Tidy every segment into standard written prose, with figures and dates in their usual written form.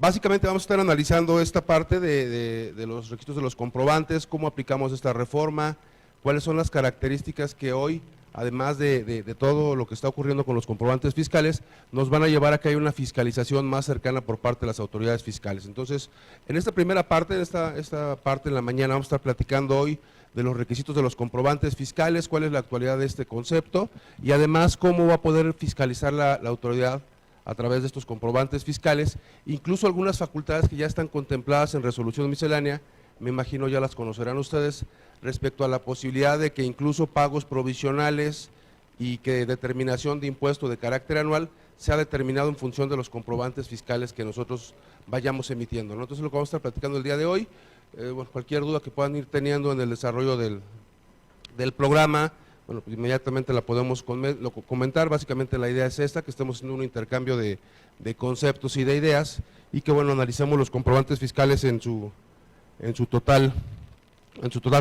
Básicamente vamos a estar analizando esta parte de los requisitos de los comprobantes, cómo aplicamos esta reforma, cuáles son las características que hoy, además de todo lo que está ocurriendo con los comprobantes fiscales, nos van a llevar a que haya una fiscalización más cercana por parte de las autoridades fiscales. Entonces, en esta primera parte, esta parte en la mañana, vamos a estar platicando hoy de los requisitos de los comprobantes fiscales, cuál es la actualidad de este concepto y además cómo va a poder fiscalizar la autoridad a través de estos comprobantes fiscales, incluso algunas facultades que ya están contempladas en resolución miscelánea, me imagino ya las conocerán ustedes, respecto a la posibilidad de que incluso pagos provisionales y que determinación de impuesto de carácter anual sea determinado en función de los comprobantes fiscales que nosotros vayamos emitiendo, ¿no? Entonces, lo que vamos a estar platicando el día de hoy, bueno, cualquier duda que puedan ir teniendo en el desarrollo del programa, bueno, pues inmediatamente la podemos comentar. Básicamente la idea es esta, que estemos haciendo un intercambio de conceptos y de ideas y que, bueno, analicemos los comprobantes fiscales en su total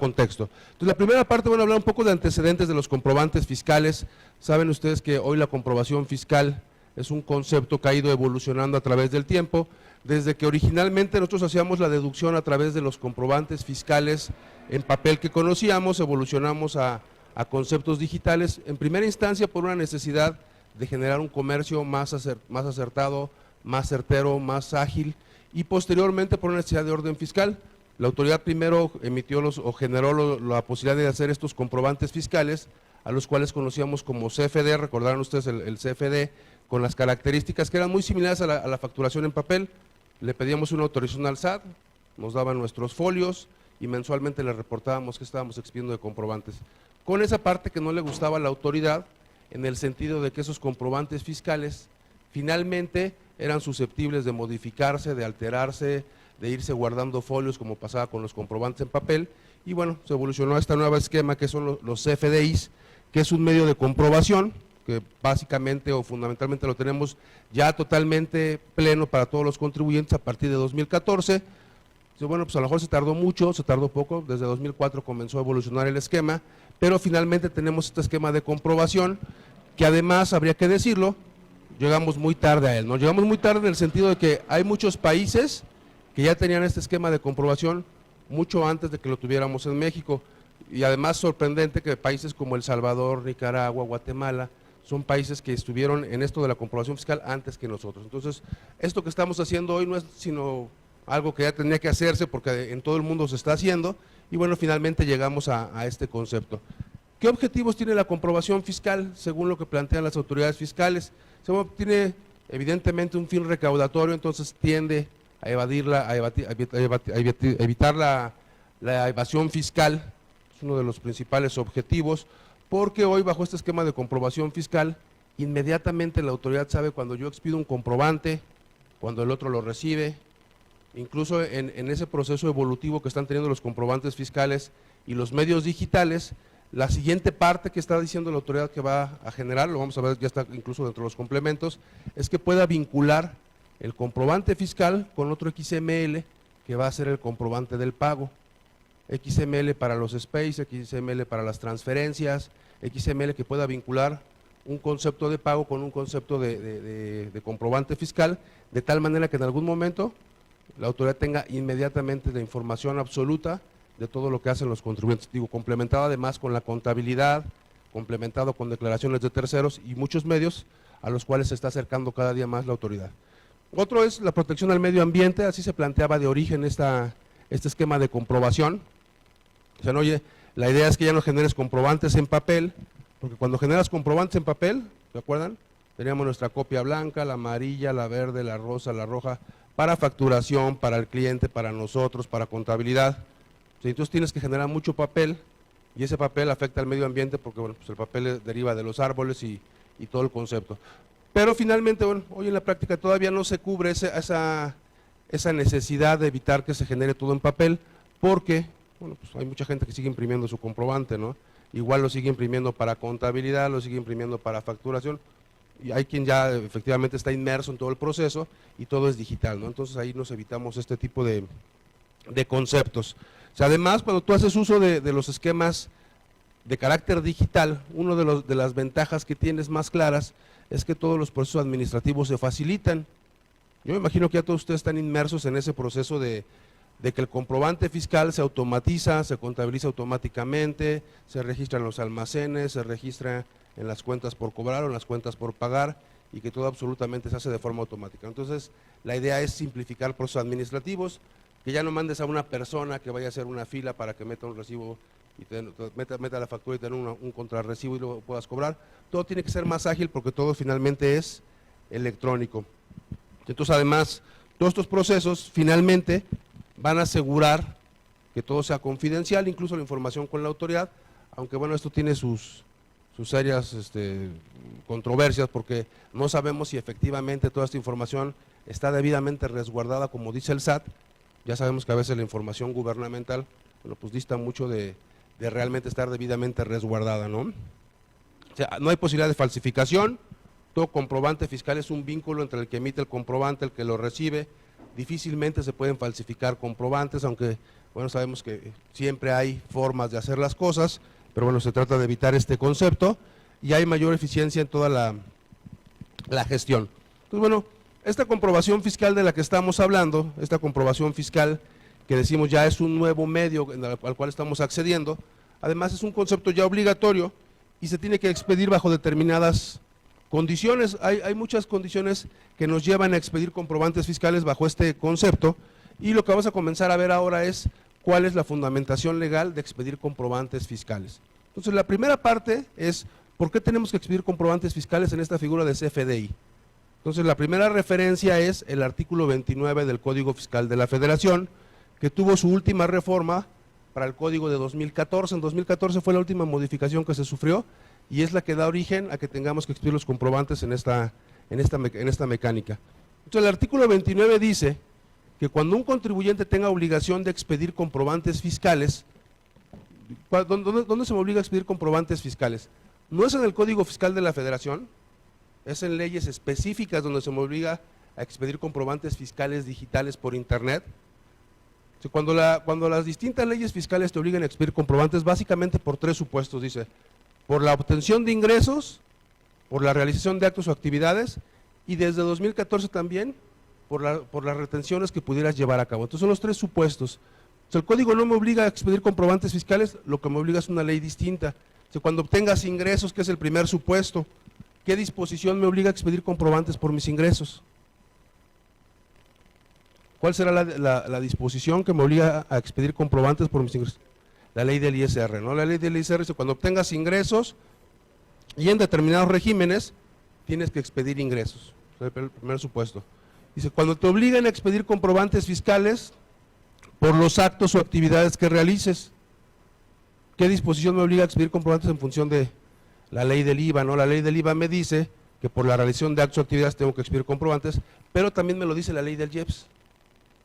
contexto. Entonces, la primera parte, bueno, hablar un poco de antecedentes de los comprobantes fiscales. Saben ustedes que hoy la comprobación fiscal es un concepto que ha ido evolucionando a través del tiempo, desde que originalmente nosotros hacíamos la deducción a través de los comprobantes fiscales en papel que conocíamos, evolucionamos a conceptos digitales, en primera instancia por una necesidad de generar un comercio más acertado, más certero, más ágil, y posteriormente por una necesidad de orden fiscal. La autoridad primero emitió generó la posibilidad de hacer estos comprobantes fiscales, a los cuales conocíamos como CFD, recordarán ustedes el CFD, con las características que eran muy similares a la facturación en papel. Le pedíamos una autorización al SAT, nos daban nuestros folios y mensualmente le reportábamos que estábamos expidiendo de comprobantes. Con esa parte que no le gustaba a la autoridad, en el sentido de que esos comprobantes fiscales finalmente eran susceptibles de modificarse, de alterarse, de irse guardando folios como pasaba con los comprobantes en papel, y bueno, se evolucionó a este nuevo esquema que son los CFDIs, que es un medio de comprobación, que básicamente o fundamentalmente lo tenemos ya totalmente pleno para todos los contribuyentes a partir de 2014, bueno, pues a lo mejor se tardó mucho, se tardó poco, desde 2004 comenzó a evolucionar el esquema, pero finalmente tenemos este esquema de comprobación, que además, habría que decirlo, llegamos muy tarde a él, ¿no? Llegamos muy tarde en el sentido de que hay muchos países que ya tenían este esquema de comprobación mucho antes de que lo tuviéramos en México, y además sorprendente que países como El Salvador, Nicaragua, Guatemala, son países que estuvieron en esto de la comprobación fiscal antes que nosotros. Entonces, esto que estamos haciendo hoy no es sino algo que ya tenía que hacerse porque en todo el mundo se está haciendo, y bueno, finalmente llegamos a este concepto. ¿Qué objetivos tiene la comprobación fiscal fiscal lo que plantean las autoridades fiscales? Tiene evidentemente un fin recaudatorio, entonces tiende a evitar la evasión fiscal, es uno de los principales objetivos, porque hoy bajo este esquema de comprobación fiscal, inmediatamente la autoridad sabe cuando yo expido un comprobante, cuando el otro lo recibe, incluso en ese proceso evolutivo que están teniendo los comprobantes fiscales y los medios digitales. La siguiente parte que está diciendo la autoridad que va a generar, lo vamos a ver, ya está incluso dentro de los complementos, es que pueda vincular el comprobante fiscal con otro XML que va a ser el comprobante del pago. XML para los SPACE, XML para las transferencias, XML que pueda vincular un concepto de pago con un concepto de comprobante fiscal, de tal manera que en algún momento la autoridad tenga inmediatamente la información absoluta de todo lo que hacen los contribuyentes, digo, complementado además con la contabilidad, complementado con declaraciones de terceros y muchos medios a los cuales se está acercando cada día más la autoridad. Otro es la protección al medio ambiente, así se planteaba de origen este esquema de comprobación. O sea, oye, la idea es que ya no generes comprobantes en papel, porque cuando generas comprobantes en papel, ¿se acuerdan? Teníamos nuestra copia blanca, la amarilla, la verde, la rosa, la roja, para facturación, para el cliente, para nosotros, para contabilidad. Entonces tienes que generar mucho papel, y ese papel afecta al medio ambiente porque, bueno, pues el papel deriva de los árboles y todo el concepto. Pero finalmente, bueno, hoy en la práctica todavía no se cubre esa necesidad de evitar que se genere todo en papel, porque, bueno, pues hay mucha gente que sigue imprimiendo su comprobante, ¿no? Igual lo sigue imprimiendo para contabilidad, lo sigue imprimiendo para facturación, y hay quien ya efectivamente está inmerso en todo el proceso y todo es digital, ¿no? Entonces ahí nos evitamos este tipo de conceptos. O sea, además, cuando tú haces uso de los esquemas de carácter digital, una de las ventajas que tienes más claras es que todos los procesos administrativos se facilitan. Yo me imagino que ya todos ustedes están inmersos en ese proceso de que el comprobante fiscal se automatiza, se contabiliza automáticamente, se registra en los almacenes, se registra en las cuentas por cobrar o en las cuentas por pagar, y que todo absolutamente se hace de forma automática. Entonces, la idea es simplificar procesos administrativos, que ya no mandes a una persona que vaya a hacer una fila para que meta un recibo y meta la factura y tener un contrarrecibo y luego puedas cobrar. Todo tiene que ser más ágil porque todo finalmente es electrónico. Entonces, además, todos estos procesos finalmente van a asegurar que todo sea confidencial, incluso la información con la autoridad, aunque bueno, esto tiene sus serias controversias, porque no sabemos si efectivamente toda esta información está debidamente resguardada, como dice el SAT. Ya sabemos que a veces la información gubernamental, bueno, pues dista mucho de realmente estar debidamente resguardada, ¿no? O sea, no hay posibilidad de falsificación. Todo comprobante fiscal es un vínculo entre el que emite el comprobante, el que lo recibe. Difícilmente se pueden falsificar comprobantes, aunque bueno, sabemos que siempre hay formas de hacer las cosas, pero bueno, se trata de evitar este concepto y hay mayor eficiencia en toda la gestión. Entonces, bueno, esta comprobación fiscal de la que estamos hablando, esta comprobación fiscal que decimos ya es un nuevo medio al cual estamos accediendo, además es un concepto ya obligatorio y se tiene que expedir bajo determinadas condiciones. Hay muchas condiciones que nos llevan a expedir comprobantes fiscales bajo este concepto, y lo que vamos a comenzar a ver ahora es cuál es la fundamentación legal de expedir comprobantes fiscales. Entonces, la primera parte es ¿por qué tenemos que expedir comprobantes fiscales en esta figura de CFDI? Entonces, la primera referencia es el artículo 29 del Código Fiscal de la Federación, que tuvo su última reforma para el Código de 2014. En 2014 fue la última modificación que se sufrió, y es la que da origen a que tengamos que expedir los comprobantes en esta mecánica. Entonces, el artículo 29 dice que cuando un contribuyente tenga obligación de expedir comprobantes fiscales, ¿dónde se me obliga a expedir comprobantes fiscales? No es en el Código Fiscal de la Federación, es en leyes específicas donde se me obliga a expedir comprobantes fiscales digitales por internet. Cuando las distintas leyes fiscales te obligan a expedir comprobantes, básicamente por tres supuestos, dice: por la obtención de ingresos, por la realización de actos o actividades, y desde 2014 también por las retenciones que pudieras llevar a cabo. Entonces son los tres supuestos. O sea, el código no me obliga a expedir comprobantes fiscales, lo que me obliga es una ley distinta. O sea, cuando obtengas ingresos, que es el primer supuesto, ¿qué disposición me obliga a expedir comprobantes por mis ingresos? ¿Cuál será la disposición que me obliga a expedir comprobantes por mis ingresos? La ley del ISR, ¿no? La ley del ISR dice: cuando obtengas ingresos y en determinados regímenes, tienes que expedir ingresos. El primer supuesto. Dice: cuando te obligan a expedir comprobantes fiscales por los actos o actividades que realices. ¿Qué disposición me obliga a expedir comprobantes en función de la ley del IVA? ¿No? La ley del IVA me dice que por la realización de actos o actividades tengo que expedir comprobantes, pero también me lo dice la ley del IEPS.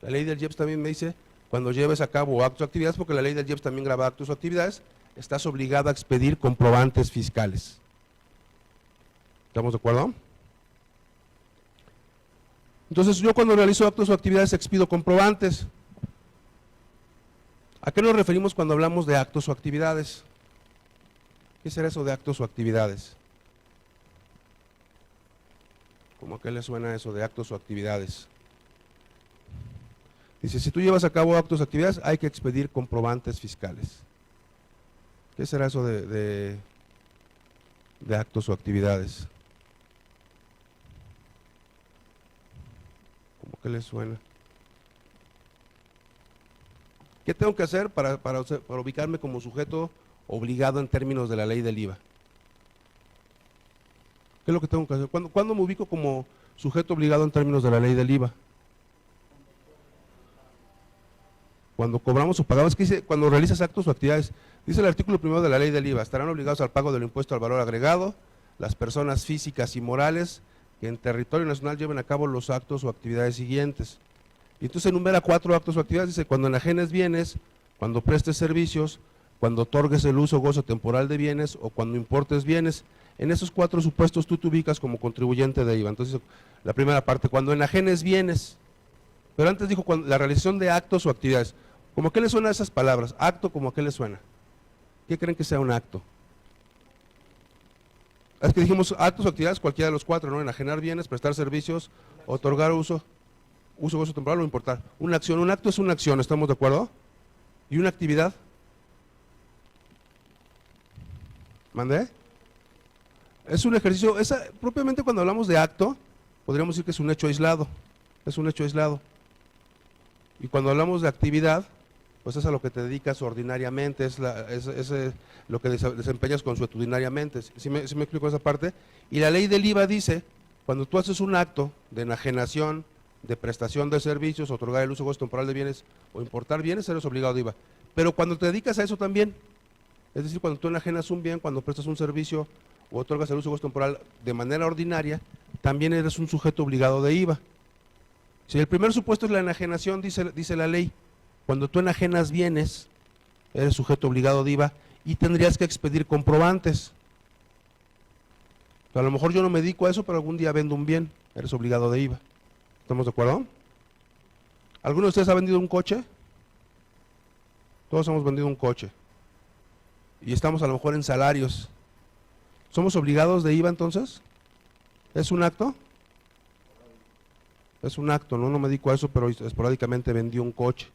La ley del IEPS también me dice: cuando lleves a cabo actos o actividades, porque la ley del IEPS también graba actos o actividades, estás obligado a expedir comprobantes fiscales. ¿Estamos de acuerdo? Entonces, yo cuando realizo actos o actividades expido comprobantes. ¿A qué nos referimos cuando hablamos de actos o actividades? ¿Qué será eso de actos o actividades? ¿Cómo a qué le suena eso de actos o actividades? Dice: si tú llevas a cabo actos o actividades, hay que expedir comprobantes fiscales. ¿Qué será eso de actos o actividades? ¿Cómo que le suena? ¿Qué tengo que hacer para ubicarme como sujeto obligado en términos de la ley del IVA? ¿Qué es lo que tengo que hacer? ¿Cuándo me ubico como sujeto obligado en términos de la ley del IVA? Cuando cobramos o pagamos, que dice, cuando realizas actos o actividades. Dice el artículo 1 de la ley del IVA: estarán obligados al pago del impuesto al valor agregado las personas físicas y morales que en territorio nacional lleven a cabo los actos o actividades siguientes. Y entonces enumera 4 actos o actividades. Dice: cuando enajenes bienes, cuando prestes servicios, cuando otorgues el uso o gozo temporal de bienes o cuando importes bienes. En esos 4 supuestos tú te ubicas como contribuyente de IVA. Entonces, la primera parte: cuando enajenes bienes. Pero antes dijo la realización de actos o actividades. ¿Cómo a qué le suenan esas palabras? Acto, ¿cómo a qué le suena? ¿Qué creen que sea un acto? Es que dijimos actos o actividades, cualquiera de los 4, ¿no? Enajenar bienes, prestar servicios, otorgar uso. uso, gozo temporal o importar. Una acción, un acto es una acción, ¿estamos de acuerdo? ¿Y una actividad? ¿Mandé? Es un ejercicio, propiamente cuando hablamos de acto, podríamos decir que es un hecho aislado, es un hecho aislado. Y cuando hablamos de actividad, pues es a lo que te dedicas ordinariamente, es lo que desempeñas consuetudinariamente. ¿Sí me explico esa parte? Y la ley del IVA dice, cuando tú haces un acto de enajenación, de prestación de servicios, otorgar el uso o gozo temporal de bienes o importar bienes, eres obligado de IVA. Pero cuando te dedicas a eso también, es decir, cuando tú enajenas un bien, cuando prestas un servicio o otorgas el uso o gozo temporal de manera ordinaria, también eres un sujeto obligado de IVA. Si el primer supuesto es la enajenación, dice la ley, cuando tú enajenas bienes, eres sujeto obligado de IVA y tendrías que expedir comprobantes. A lo mejor yo no me dedico a eso, pero algún día vendo un bien, eres obligado de IVA. ¿Estamos de acuerdo? ¿Alguno de ustedes ha vendido un coche? Todos hemos vendido un coche. Y estamos a lo mejor en salarios. ¿Somos obligados de IVA entonces? ¿Es un acto? Es un acto, no me dedico a eso, pero esporádicamente vendí un coche.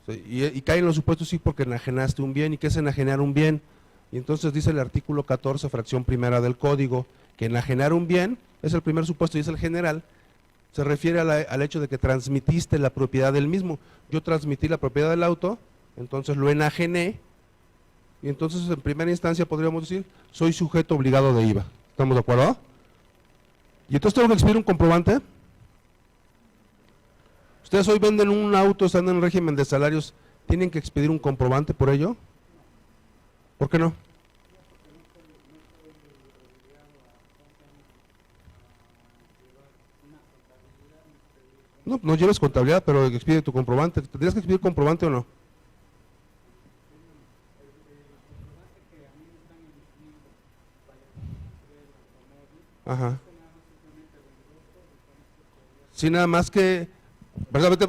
Sí, y cae en los supuestos sí porque enajenaste un bien. ¿Y qué es enajenar un bien? Y entonces dice el artículo 14, fracción primera del código, que enajenar un bien es el primer supuesto y es el general. Se refiere al hecho de que transmitiste la propiedad del mismo. Yo transmití la propiedad del auto, entonces lo enajené, y entonces en primera instancia podríamos decir, soy sujeto obligado de IVA. ¿Estamos de acuerdo? Y entonces tengo que expedir un comprobante. Ustedes hoy venden un auto, están en régimen de salarios, ¿tienen que expedir un comprobante por ello? ¿Por qué no? No lleves contabilidad, pero expide tu comprobante. ¿Tendrías que expedir comprobante o no? Ajá. Sí, nada más que, verdaderamente,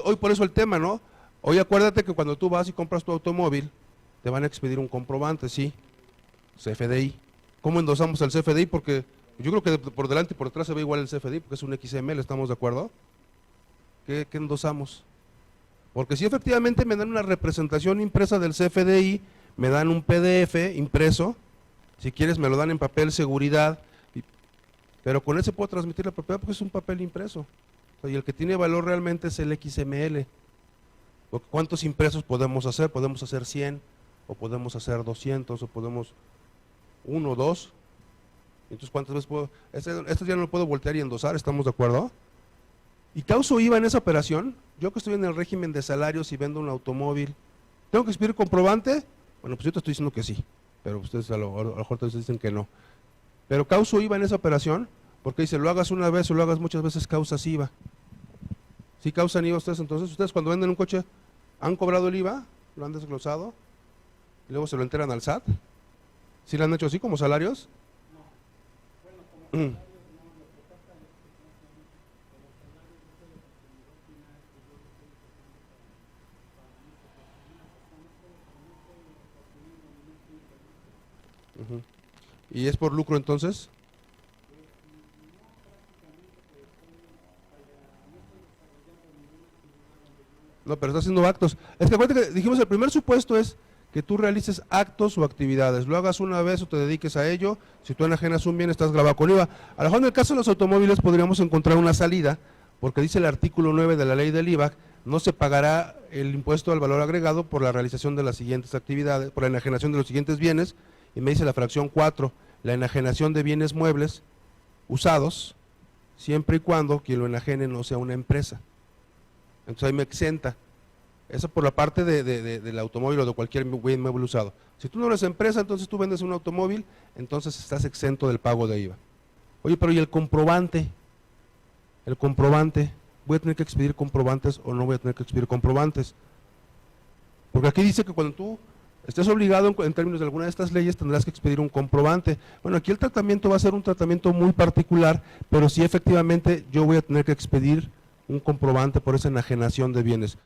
hoy por eso el tema, ¿no? Hoy acuérdate que cuando tú vas y compras tu automóvil, te van a expedir un comprobante, sí, CFDI. ¿Cómo endosamos el CFDI? Porque yo creo que por delante y por detrás se ve igual el CFDI, porque es un XML, ¿estamos de acuerdo? ¿Qué endosamos? Porque si efectivamente me dan una representación impresa del CFDI, me dan un PDF impreso, si quieres me lo dan en papel seguridad, pero con ese puedo transmitir la propiedad porque es un papel impreso. O sea, y el que tiene valor realmente es el XML. Porque ¿cuántos impresos podemos hacer? Podemos hacer 100, o podemos hacer 200, o podemos 1, 2. Entonces, ¿cuántas veces puedo? Esto ya no lo puedo voltear y endosar, ¿estamos de acuerdo? ¿Y causo IVA en esa operación? Yo que estoy en el régimen de salarios y vendo un automóvil, ¿tengo que expedir comprobante? Bueno, pues yo te estoy diciendo que sí, pero ustedes a lo mejor te dicen que no. Pero causo IVA en esa operación, porque dice, lo hagas una vez o lo hagas muchas veces, causas IVA. ¿Sí causan IVA ustedes entonces? ¿Ustedes cuando venden un coche han cobrado el IVA? ¿Lo han desglosado? ¿Y luego se lo enteran al SAT? ¿Sí lo han hecho así como salarios? No. Bueno, como salarios no, lo que pasa es que como salarios no se les oportunidad final que yo lo estoy usando para ¿Y es por lucro entonces? No, pero está haciendo actos. Es que acuérdate que dijimos el primer supuesto es que tú realices actos o actividades, lo hagas una vez o te dediques a ello. Si tú enajenas un bien estás grabado con IVA. A lo mejor en el caso de los automóviles podríamos encontrar una salida, porque dice el artículo 9 de la ley del IVA, no se pagará el impuesto al valor agregado por la realización de las siguientes actividades, por la enajenación de los siguientes bienes, y me dice la fracción 4, la enajenación de bienes muebles usados, siempre y cuando quien lo enajene no sea una empresa. Entonces ahí me exenta. Eso por la parte del automóvil o de cualquier bien mueble usado. Si tú no eres empresa, entonces tú vendes un automóvil, entonces estás exento del pago de IVA. Oye, pero ¿y el comprobante? El comprobante, ¿voy a tener que expedir comprobantes o no voy a tener que expedir comprobantes? Porque aquí dice que cuando tú estés obligado en términos de alguna de estas leyes tendrás que expedir un comprobante. Bueno, aquí el tratamiento va a ser un tratamiento muy particular, pero sí efectivamente yo voy a tener que expedir un comprobante por esa enajenación de bienes.